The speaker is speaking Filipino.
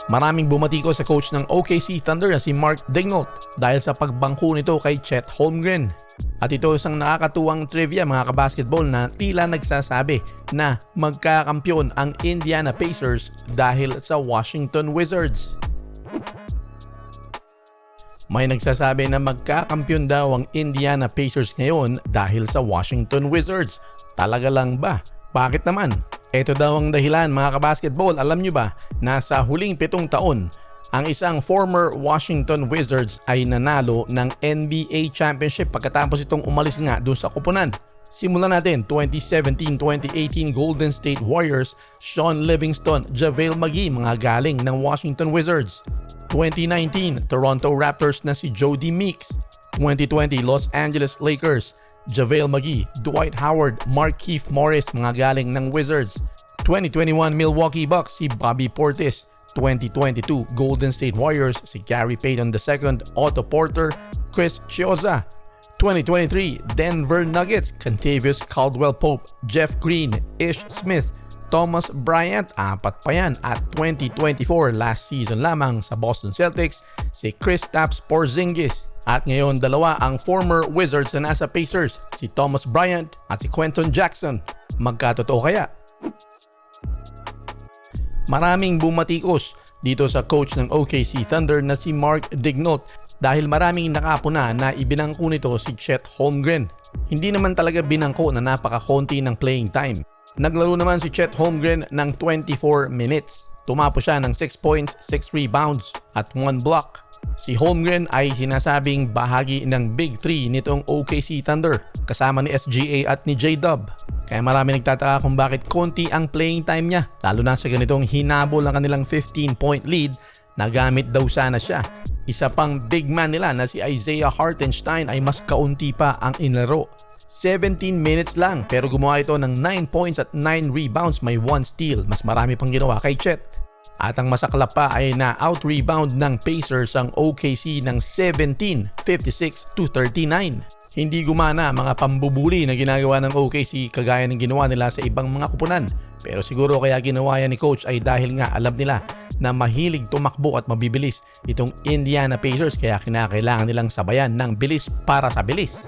Maraming bumatiko sa coach ng OKC Thunder na si Mark Daigneault dahil sa pagbangko nito kay Chet Holmgren. At ito isang nakakatuwang trivia mga kabasketball na tila nagsasabi na magkakampyon ang Indiana Pacers dahil sa Washington Wizards. May nagsasabi na magkakampyon daw ang Indiana Pacers ngayon dahil sa Washington Wizards. Talaga lang ba? Bakit naman? Ito daw ang dahilan mga kabasketball. Alam nyo ba na sa huling 7 taon, ang isang former Washington Wizards ay nanalo ng NBA Championship pagkatapos itong umalis nga doon sa kupunan. Simulan natin 2017-2018 Golden State Warriors, Sean Livingston, JaVale McGee mga galing ng Washington Wizards. 2019 Toronto Raptors na si Jody Meeks. 2020 Los Angeles Lakers, JaVale McGee, Dwight Howard, Markieff Morris mga galing ng Wizards. 2021 Milwaukee Bucks si Bobby Portis. 2022 Golden State Warriors si Gary Payton II, Otto Porter, Chris Chiozza. 2023 Denver Nuggets, Kentavious Caldwell-Pope, Jeff Green, Ish Smith, Thomas Bryant, 4 pa yan. At 2024 last season lamang sa Boston Celtics si Kristaps Porzingis. At ngayon 2 ang former Wizards na nasa Pacers, si Thomas Bryant at si Quentin Jackson. Magkatotoo kaya? Maraming bumatikos dito sa coach ng OKC Thunder na si Mark Daigneault dahil maraming nakapuna na ibinangko nito si Chet Holmgren. Hindi naman talaga binangko na napakakonti ng playing time. Naglaro naman si Chet Holmgren ng 24 minutes. Tumapo siya ng 6 points, 6 rebounds at 1 block. Si Holmgren ay sinasabing bahagi ng Big 3 nitong OKC Thunder kasama ni SGA at ni J-Dub. Kaya marami nagtataka kung bakit konti ang playing time niya, lalo na sa ganitong hinabol ng kanilang 15-point lead na gamit daw sana siya. Isa pang big man nila na si Isaiah Hartenstein ay mas kaunti pa ang inlaro. 17 minutes lang pero gumawa ito ng 9 points at 9 rebounds, may 1 steal. Mas marami pang ginawa kay Chet. At ang masaklap pa ay na-out-rebound ng Pacers ang OKC ng 17-56-39. Hindi gumana mga pambubuli na ginagawa ng OKC kagaya ng ginawa nila sa ibang mga kupunan. Pero siguro kaya ginawa yan ni coach ay dahil nga alam nila na mahilig tumakbo at mabibilis itong Indiana Pacers kaya kinakailangan nilang sabayan ng bilis para sa bilis.